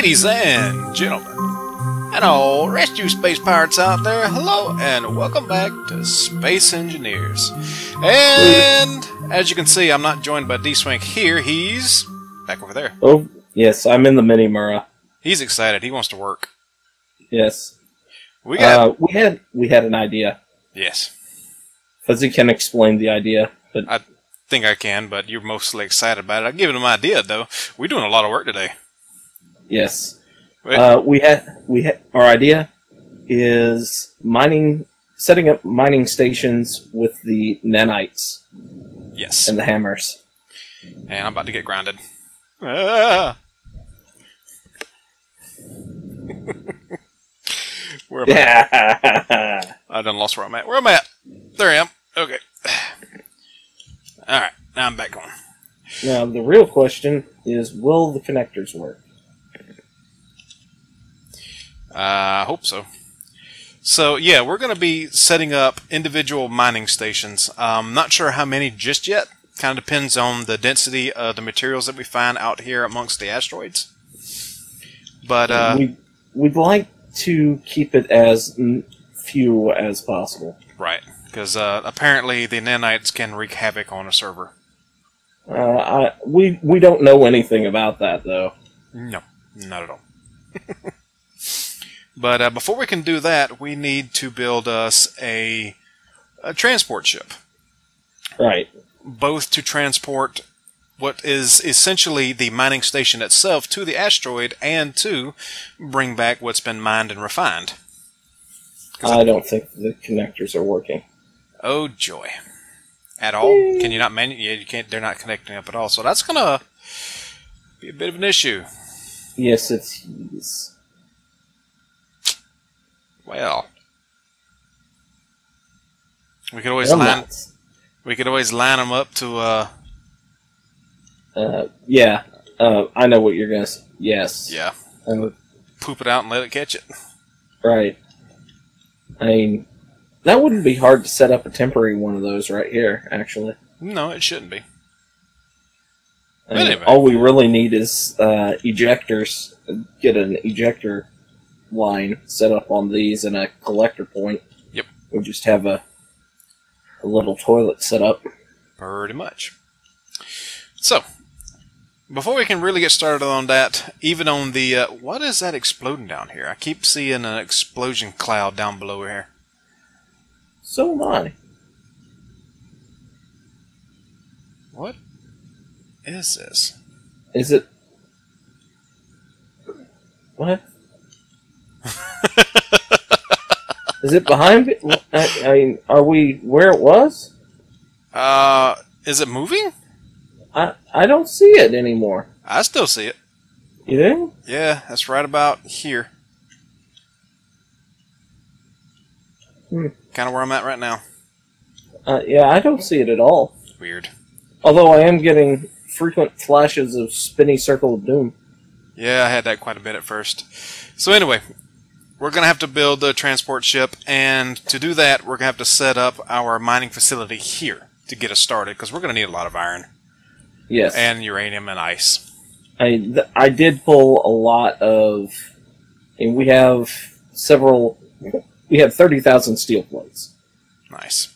Ladies and gentlemen, and all rescue space pirates out there, hello and welcome back to Space Engineers. And as you can see, I'm not joined by D-Swank here, he's back over there. Oh, yes, I'm in the mini Mura. He's excited, he wants to work. Yes. We got we had an idea. Yes. Fuzzy can explain the idea, but I think I can, but you're mostly excited about it. I'll give him an idea though. We're doing a lot of work today. yes. We had our idea is setting up mining stations with the nanites. Yes. And the hammers. And I'm about to get grounded. Ah! Where am I? I done lost where I'm at. Where am I at? There I am. Okay. Alright, now I'm back on. Now, the real question is, will the connectors work? I hope so. So, yeah, we're going to be setting up individual mining stations. Not sure how many just yet. Kind of depends on the density of the materials that we find out here amongst the asteroids. But we'd like to keep it as few as possible. Right, because apparently the nanites can wreak havoc on a server. We don't know anything about that, though. No, not at all. But before we can do that, we need to build us a transport ship. Right. Both to transport what is essentially the mining station itself to the asteroid and to bring back what's been mined and refined. I don't think the connectors are working. Oh joy. At all? Can you not yeah, you can't, they're not connecting up at all. So that's gonna be a bit of an issue. Yes, it's well, we could always line them up to yeah. I know what you're gonna say. Yes. Yeah. Poop it out and let it catch it. Right. I mean, that wouldn't be hard to set up a temporary one of those right here, actually. No, it shouldn't be. I mean, anyway. All we really need is ejectors. Get an ejector line set up on these and a collector point. Yep. We'll just have a little toilet set up. Pretty much. So, before we can really get started on that, even on the... what is that exploding down here? I keep seeing an explosion cloud down below here. So am I. What is this? Is it... What? Is it behind me? I mean, are we where it was? Is it moving? I don't see it anymore. I still see it. You do? Yeah, that's right about here. Kind of where I'm at right now. Yeah, I don't see it at all. Weird. Although I am getting frequent flashes of spinny circle of doom. Yeah, I had that quite a bit at first. So anyway, we're going to have to build a transport ship, and to do that, we're going to have to set up our mining facility here to get us started, because we're going to need a lot of iron. Yes. And uranium and ice. I did pull a lot of... And we have several... We have 30,000 steel plates. Nice.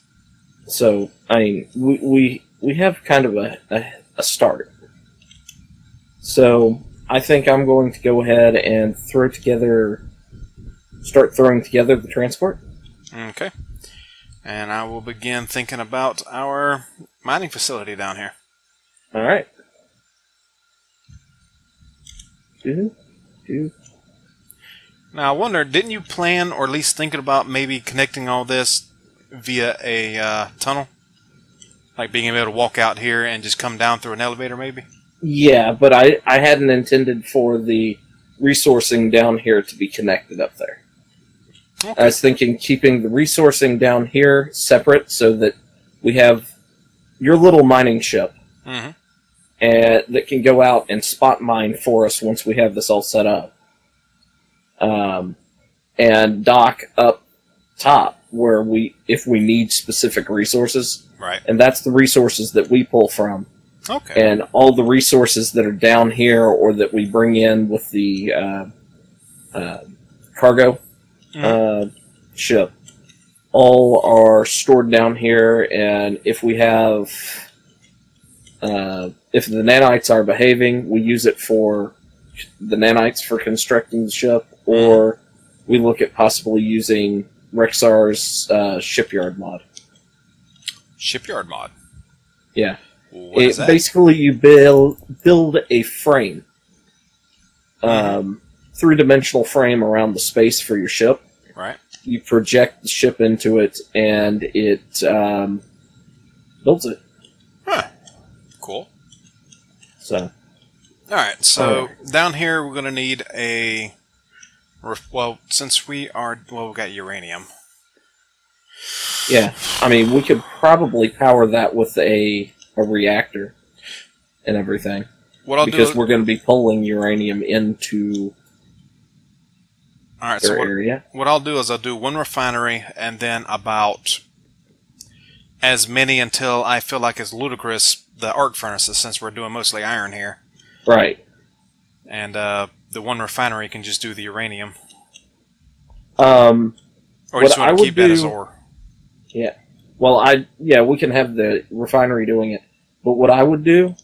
So, I mean, we have kind of a start. So, I think I'm going to go ahead and start throwing together the transport. Okay. And I will begin thinking about our mining facility down here. Alright. Now, I wonder, didn't you plan, or at least thinking about maybe connecting all this via a tunnel? Like being able to walk out here and just come down through an elevator, maybe? Yeah, but I hadn't intended for the resourcing down here to be connected up there. Okay. I was thinking keeping the resourcing down here separate so that we have your little mining ship that can go out and spot mine for us once we have this all set up. And dock up top where if we need specific resources. Right. And that's the resources that we pull from Okay. And all the resources that are down here or that we bring in with the cargo ship all are stored down here, and if we have if the nanites are behaving, we use it for the nanites for constructing the ship, or we look at possibly using Rexar's shipyard mod. Shipyard mod? Yeah. What is that? Basically, you build a frame, three-dimensional frame around the space for your ship. Right. You project the ship into it, and it builds it. Huh. Cool. So. Alright, so down here we're going to need a... Well, since we are... Well, we've got uranium. Yeah. I mean, we could probably power that with a reactor and everything. Because we're going to be pulling uranium into their area. What I'll do is I'll do one refinery and then about as many until I feel like it's ludicrous the arc furnaces, since we're doing mostly iron here. Right. And the one refinery can just do the uranium. Or you just want to keep that as ore. Yeah. Well, we can have the refinery doing it. But what I would do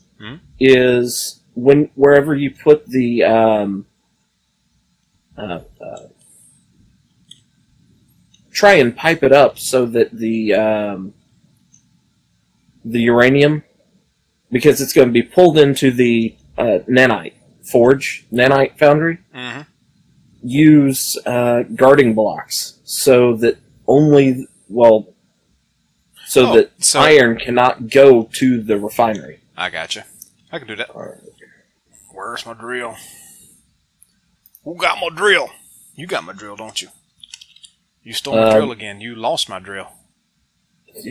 is wherever you put the try and pipe it up so that the uranium, because it's going to be pulled into the nanite foundry. Use guarding blocks so that iron cannot go to the refinery. I gotcha. I can do that. Right. Where's my drill? Who got my drill? You got my drill, don't you? You stole my drill again. You lost my drill.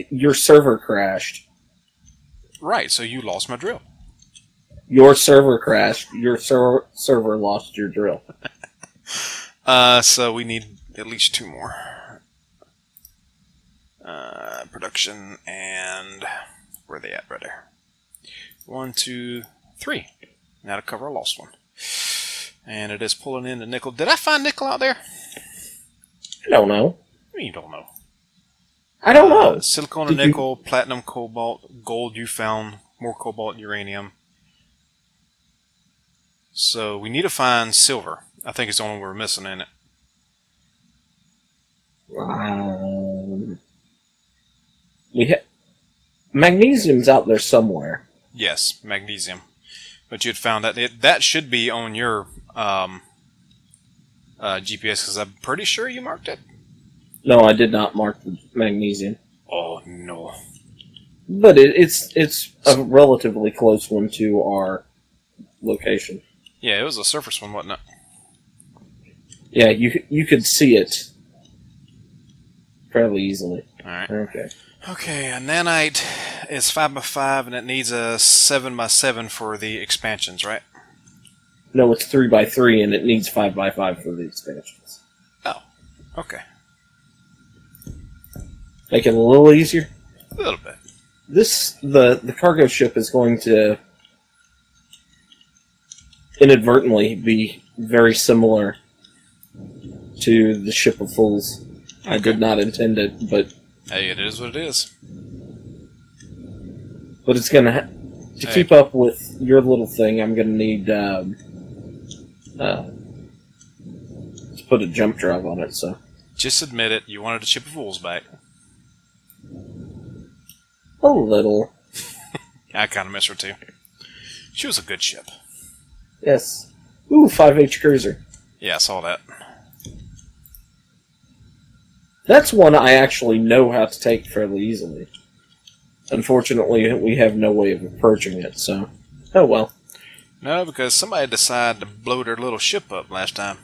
Your server crashed. Right, so you lost my drill. Your server crashed. Your server lost your drill. So we need at least 2 more. Production and... Where are they at, right there? 1, 2, 3. Now to cover a lost one. And it is pulling in the nickel. Did I find nickel out there? I don't know. You don't know. I don't know. Silicon and nickel, platinum, cobalt, gold you found, more cobalt, uranium. So we need to find silver. I think it's the only one we're missing in it. Magnesium's out there somewhere. Yes, magnesium. But you'd found that that should be on your GPS, because I'm pretty sure you marked it. No, I did not mark the magnesium. Oh no! But it's a relatively close one to our location. Yeah, it was a surface one, wasn't it? Yeah, you could see it fairly easily. All right. Okay. Okay, a nanite is 5x5, and it needs a 7x7 for the expansions, right? No, it's 3x3, and it needs 5x5 for the expansions. Oh, okay. Make it a little easier? A little bit. The cargo ship is going to inadvertently be very similar to the Ship of Fools. Okay. I did not intend it, but... Hey, it is what it is. But it's going to... To keep up with your little thing, I'm going to need to put a jump drive on it, so... Just admit it, you wanted the Ship of Fools back. A little. I kind of miss her, too. She was a good ship. Yes. Ooh, 5H cruiser. Yeah, I saw that. That's one I actually know how to take fairly easily. Unfortunately, we have no way of approaching it, so... Oh, well. No, because somebody decided to blow their little ship up last time.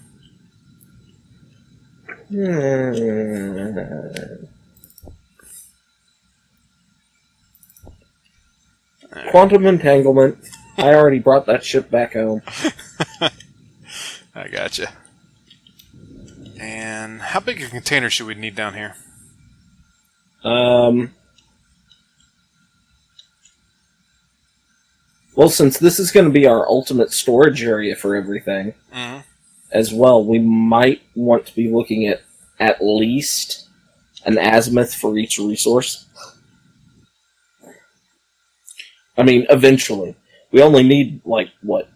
Quantum entanglement. I already brought that ship back home. I gotcha. And how big a container should we need down here? Well, since this is going to be our ultimate storage area for everything, as well, we might want to be looking at least an azimuth for each resource. I mean, eventually. We only need, like, what,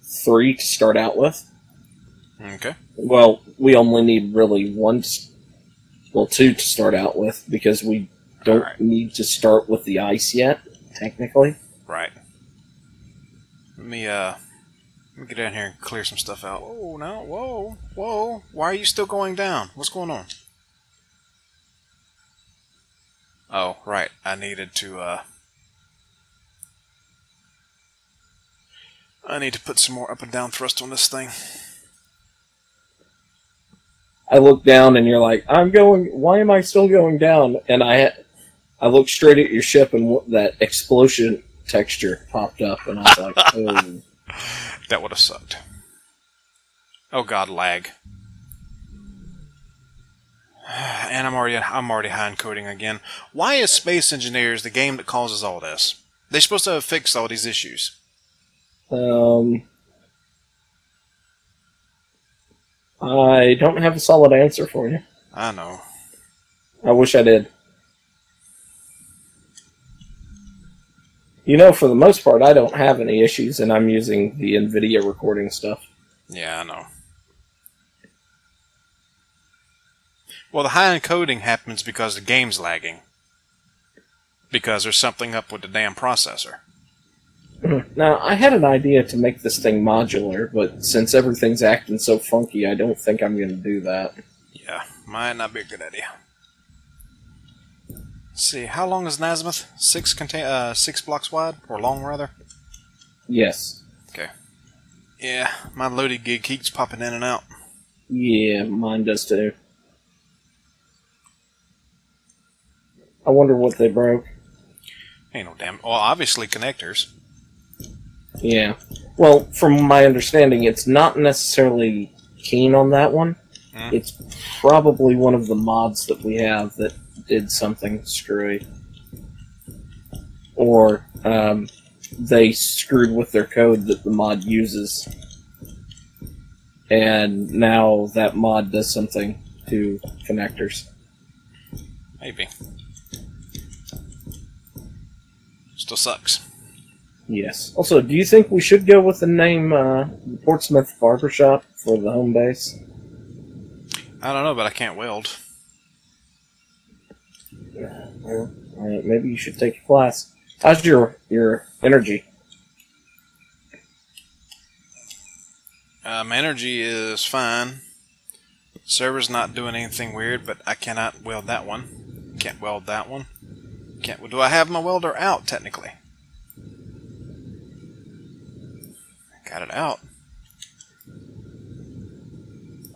3 to start out with? Okay. Well, we only need really 2 to start out with, because we don't need to start with the ice yet, technically. Right. Let me get down here and clear some stuff out. Whoa, no, whoa, whoa. Why are you still going down? What's going on? Oh, right. I needed to, I need to put some more up and down thrust on this thing. I look down and you're like, why am I still going down? And I look straight at your ship and that explosion texture popped up and I was like, oh. That would have sucked. Oh god, lag. And I'm already high in coding again. Why is Space Engineers the game that causes all this? They're supposed to have fixed all these issues. I don't have a solid answer for you. I know. I wish I did. You know, for the most part, I don't have any issues, and I'm using the NVIDIA recording stuff. Yeah, I know. Well, the high encoding happens because the game's lagging. Because there's something up with the damn processor. Now, I had an idea to make this thing modular, but since everything's acting so funky, I don't think I'm going to do that. Yeah, might not be a good idea. Let's see, how long is an azimuth? 6 blocks wide? Or long, rather? Yes. Okay. Yeah, my loaded gig keeps popping in and out. Yeah, mine does too. I wonder what they broke. Ain't no damn... Well, obviously connectors. Yeah. Well, from my understanding, it's not necessarily keen on that one. It's probably one of the mods that we have that did something screwy. Or they screwed with their code that the mod uses. And now that mod does something to connectors. Maybe. Still sucks. Yes. Also, do you think we should go with the name Portsmouth Barbershop for the home base? I don't know, but I can't weld. Well, maybe you should take a class. How's your energy? My energy is fine. Server's not doing anything weird, but I cannot weld that one. Can't weld that one. Can't. Do I have my welder out, technically? Got it out.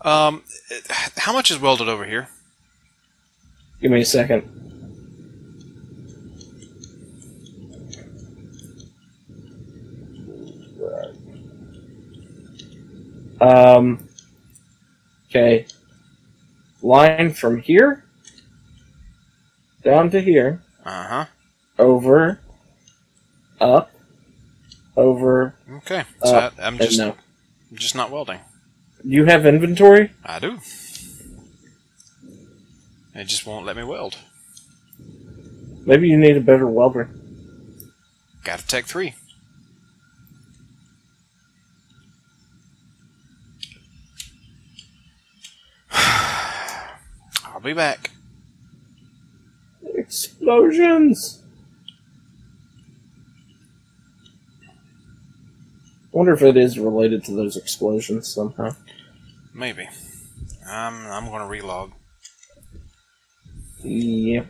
How much is welded over here? Give me a second. Okay. Line from here down to here. Uh-huh. Over. Up. Over. Okay. So I'm no. just not welding. Do you have inventory? I do. It just won't let me weld. Maybe you need a better welder. Got a Tech 3. I'll be back. Explosions! I wonder if it is related to those explosions somehow. Maybe. I'm going to relog. Yeah.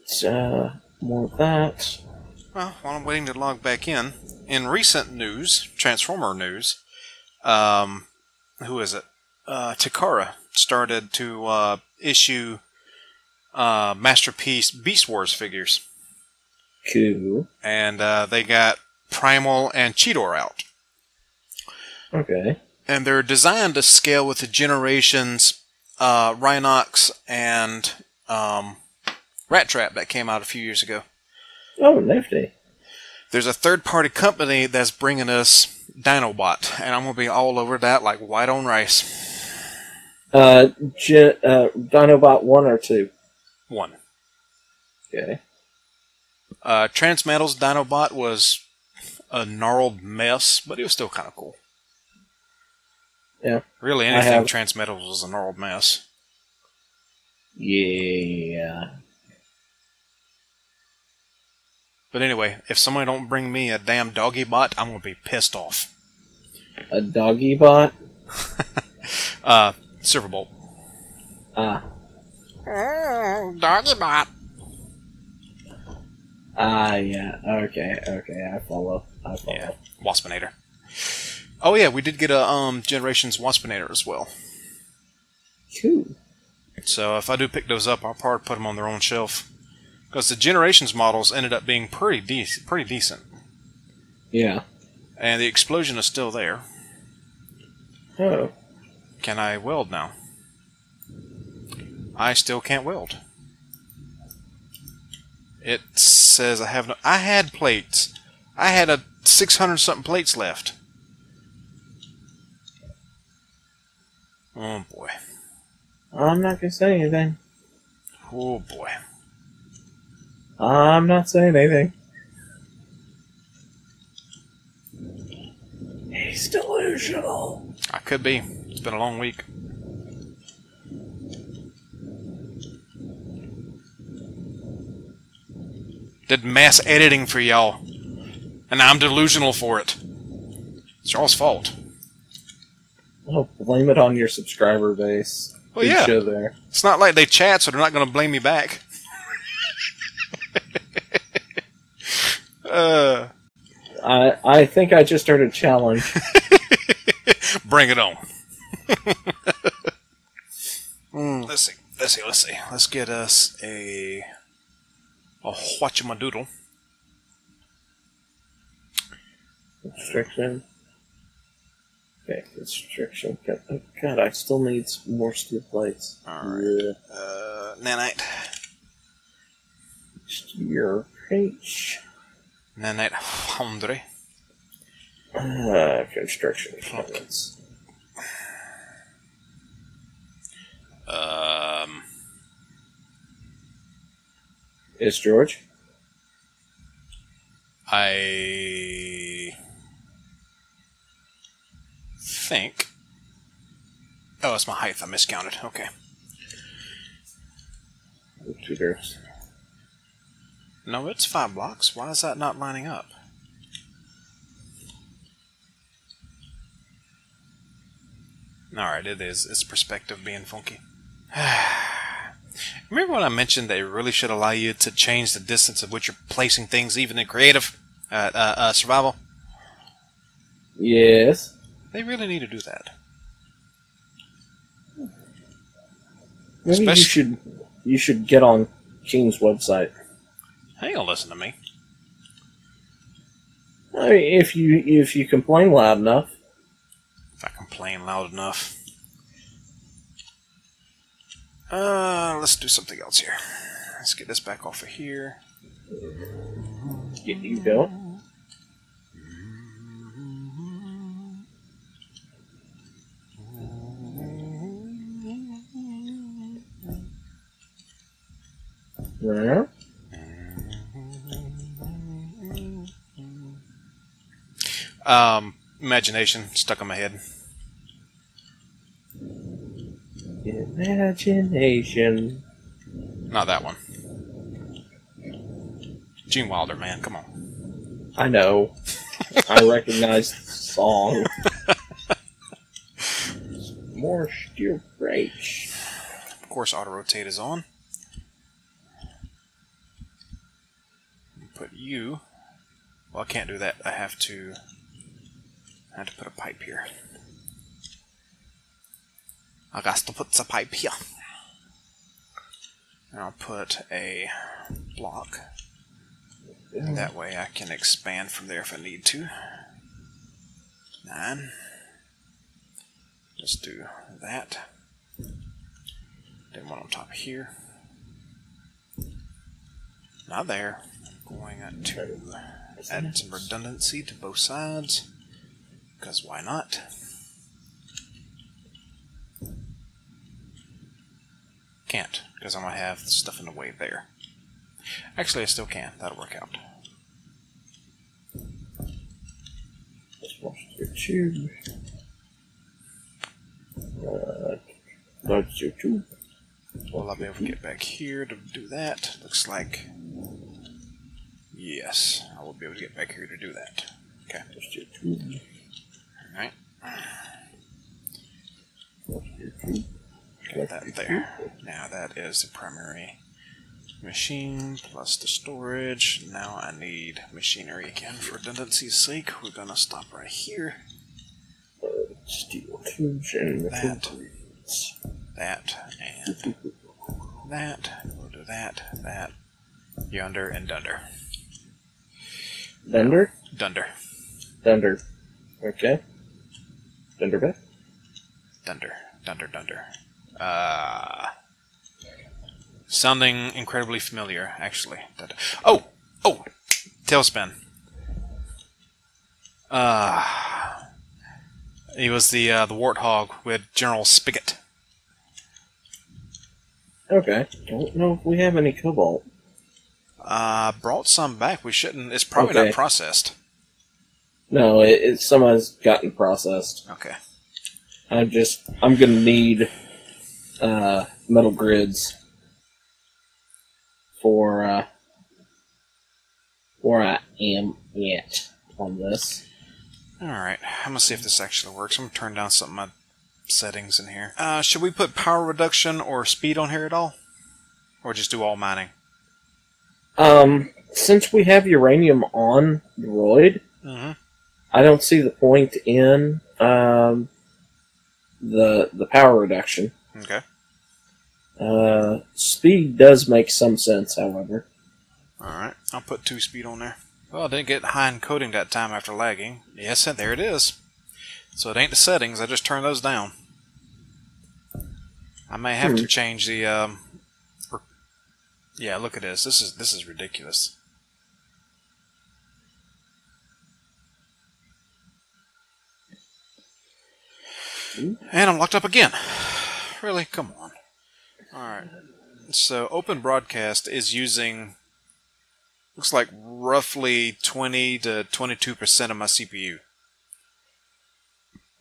It's, more of that. Well, while I'm waiting to log back in recent news, Transformer news, who is it? Takara started to issue Masterpiece Beast Wars figures. Cool. And they got Primal and Cheetor out. Okay. And they're designed to scale with the generations Rhinox and Rat Trap that came out a few years ago. Oh, nifty. There's a third-party company that's bringing us Dinobot, and I'm going to be all over that like white on rice. Dinobot 1 or 2? 1. Okay. Transmetal's Dinobot was a gnarled mess, but it was still kind of cool. Yeah. Really, anything Transmetal was a gnarled mess. Yeah. But anyway, if somebody don't bring me a damn doggy bot, I'm going to be pissed off. A doggy bot? Silverbolt. Doggy bot. Yeah. Okay, I follow. Yeah, Waspinator. Oh yeah, we did get a Generations Waspinator as well. Cool. So if I do pick those up, I'll probably put them on their own shelf. Because the Generations models ended up being pretty decent. Yeah. And the explosion is still there. Oh. Can I weld now? I still can't weld. It says I have no... I had plates. I had a 600-something plates left. Oh boy. I'm not gonna say anything. Oh boy. I'm not saying anything. He's delusional. I could be. It's been a long week. Did mass editing for y'all. And I'm delusional for it. It's y'all's fault. Oh, blame it on your subscriber base. Well, yeah. Show there. It's not like they chat, so they're not going to blame me back. I think I just heard a challenge. Bring it on. Let's see. Let's get us a whatchamadoodle. Constriction. Okay, constriction. God, I still need more steel plates. Alright. Nanite. Your page. Nanite Foundry. Construction components. Is George? I think. Oh, it's my height. I miscounted. Okay. Tutors. No, it's 5 blocks. Why is that not lining up? Alright, it is. It's perspective being funky. Remember when I mentioned they really should allow you to change the distance of which you're placing things, even in creative survival? Yes. They really need to do that. Maybe you should get on King's website. Hey, don't listen to me. I mean, if you complain loud enough. If I complain loud enough. Let's do something else here. Let's get this back off of here. Get you going. Yeah. Imagination stuck in my head. Imagination. Not that one. Gene Wilder, man, come on. I know. I recognize the song. More steel brakes. Of course, auto rotate is on. Put you. Well, I can't do that. I have to put a pipe here. I got to put a pipe here. And I'll put a block. And that way I can expand from there if I need to. 9. Let's do that. Then one on top here. Not there. Going to add some redundancy to both sides, because why not? Can't, because I'm going to have stuff in the way there. Actually, I still can. That'll work out. Wash your tube. That's your tube. Will I be able to get back here to do that? Looks like... Yes, I will be able to get back here to do that. Okay. That's your tube. Alright. That's your tube. Got that there. Now that is the primary machine plus the storage. Now I need machinery again for redundancy's sake. We're gonna stop right here. Steel tubes and that, and that. We'll do that, yonder, and dunder. Dunder? Dunder. Dunder. Okay. Dunder back? Dunder. Sounding incredibly familiar, actually. Oh! Tailspin. He was the warthog with General Spigot. Okay. Don't know if we have any cobalt. Brought some back. We shouldn't. It's probably not processed. No, some has gotten processed. Okay. I'm gonna need metal grids for where I am at on this. Alright, I'm gonna see if this actually works. I'm gonna turn down some of my settings in here. Should we put power reduction or speed on here at all? Or just do all mining? Since we have uranium on Droid, I don't see the point in the power reduction. Okay. Speed does make some sense, however. Alright, I'll put 2 speed on there. Well, I didn't get high encoding that time after lagging. Yes, there it is. So it ain't the settings, I just turned those down. I may have to change the, yeah, look at this. This is ridiculous. And I'm locked up again. Really? Come on. Alright. So, Open Broadcast is using, looks like roughly 20 to 22% of my CPU.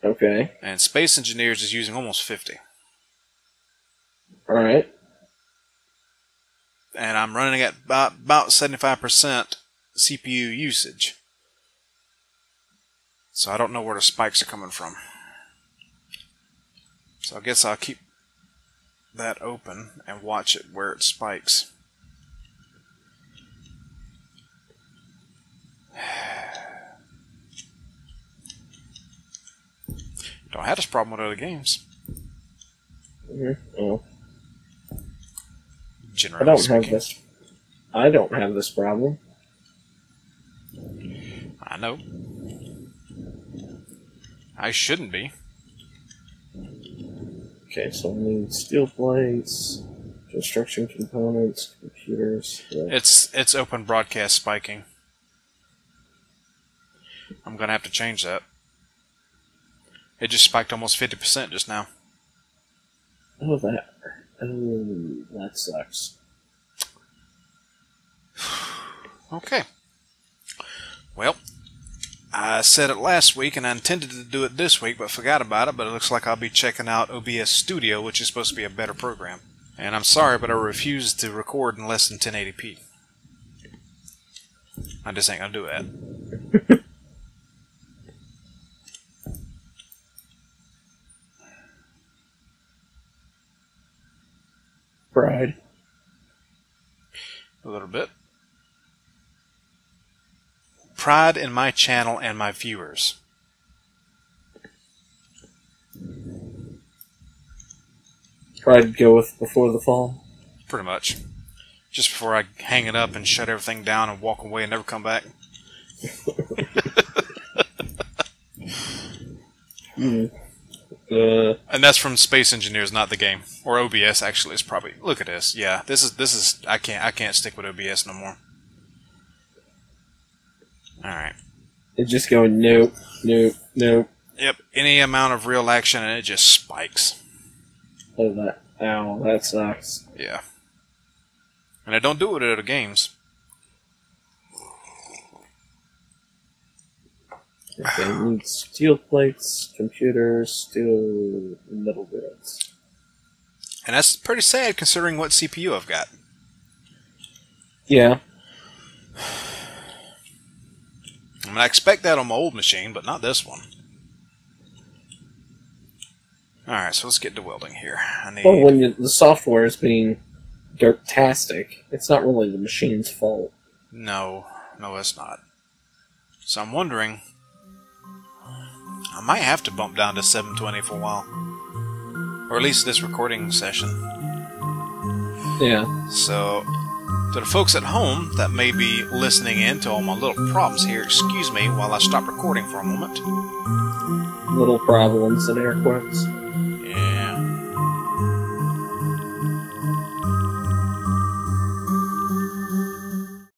Okay. And Space Engineers is using almost 50. Alright. And I'm running at about 75% CPU usage. So I don't know where the spikes are coming from. So I guess I'll keep that open and watch it where it spikes. Don't have this problem with other games. Well, Generally I don't have this problem. I know. I shouldn't be. Okay, so I need steel plates, construction components, computers. Yeah. It's Open Broadcast spiking. I'm gonna have to change that. It just spiked almost 50% just now. Oh, that sucks. Okay. Well, I said it last week, and I intended to do it this week, but forgot about it, but it looks like I'll be checking out OBS Studio, which is supposed to be a better program. And I'm sorry, but I refuse to record in less than 1080p. I just ain't gonna do that. Pride. A little bit. Pride in my channel and my viewers. Pride goeth before the fall. Pretty much. Just before I hang it up and shut everything down and walk away and never come back. And that's from Space Engineers, not the game. Or OBS actually is probably. Look at this. Yeah, this is I can't stick with OBS no more. Alright. It's just going nope, nope, nope. Yep, any amount of real action and it just spikes. Oh, that sucks. Yeah. And I don't do it at other games. Okay, need steel plates, computers, steel metal grids. And that's pretty sad considering what CPU I've got. Yeah. I mean, I expect that on my old machine, but not this one. Alright, so let's get to welding here. Well, when the software is being dirt-tastic, it's not really the machine's fault. No, it's not. So I'm wondering, I might have to bump down to 720 for a while. Or at least this recording session. Yeah. So, to the folks at home that may be listening in to all my little problems here, excuse me while I stop recording for a moment. Little problems in air quotes.